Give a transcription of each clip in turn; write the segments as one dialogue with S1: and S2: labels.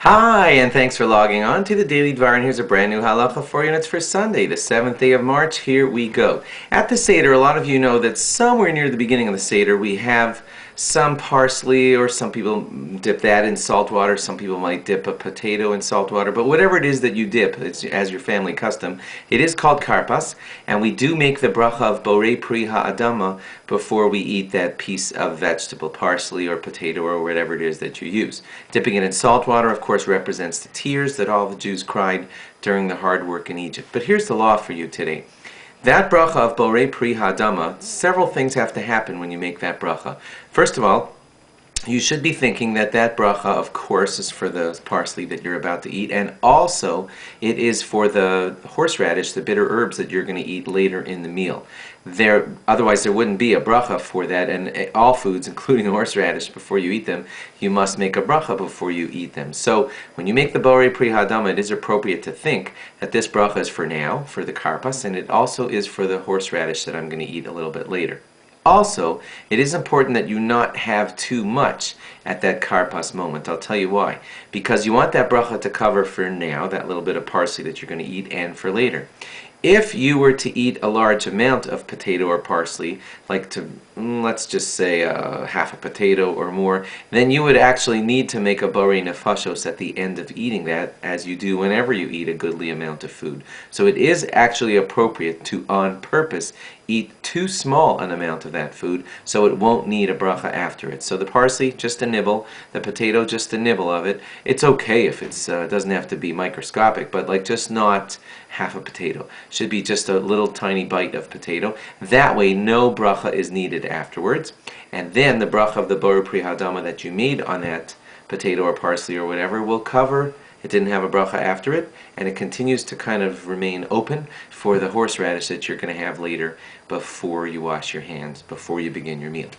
S1: Hi, and thanks for logging on to the Daily DVAR, and here's a brand new halacha for you, and it's for Sunday, the 7th day of March. Here we go. At the Seder, a lot of you know that somewhere near the beginning of the Seder, we have some parsley, or some people dip that in salt water. Some people might dip a potato in salt water, but whatever it is that you dip, it's as your family custom. It is called karpas, and we do make the bracha of borei pri ha'adama before we eat that piece of vegetable, parsley or potato or whatever it is that you use. Dipping it in salt water, of course, represents the tears that all the Jews cried during the hard work in Egypt. But here's the law for you today. That bracha of borei pri ha'adama, several things have to happen when you make that bracha. First of all, you should be thinking that that bracha, of course, is for the parsley that you're about to eat, and also it is for the horseradish, the bitter herbs that you're going to eat later in the meal. Otherwise, there wouldn't be a bracha for that, and all foods, including horseradish, before you eat them, you must make a bracha before you eat them. So, when you make the borei pri ha'adama, it is appropriate to think that this bracha is for now, for the karpas, and it also is for the horseradish that I'm going to eat a little bit later. Also, it is important that you not have too much at that karpas moment. I'll tell you why. Because you want that bracha to cover for now, that little bit of parsley that you're going to eat, and for later. If you were to eat a large amount of potato or parsley, like let's just say half a potato or more, then you would actually need to make a borei nefashos at the end of eating that, as you do whenever you eat a goodly amount of food. So it is actually appropriate to, on purpose, eat too small an amount of that food so it won't need a bracha after it. So the parsley, just a nibble, the potato, just a nibble of it. It's okay if it doesn't have to be microscopic, but like just not half a potato. Should be just a little tiny bite of potato. That way no bracha is needed afterwards. And then the bracha of the borei pri ha'adama that you made on that potato or parsley or whatever will cover. It didn't have a bracha after it, and it continues to kind of remain open for the horseradish that you're going to have later before you wash your hands, before you begin your meal.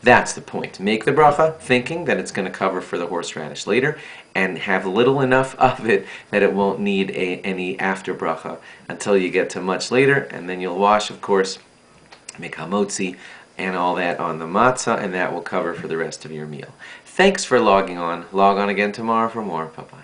S1: That's the point. Make the bracha thinking that it's going to cover for the horseradish later, and have little enough of it that it won't need any after bracha until you get to much later, and then you'll wash, of course, make hamotzi and all that on the matzah, and that will cover for the rest of your meal. Thanks for logging on. Log on again tomorrow for more. Bye-bye.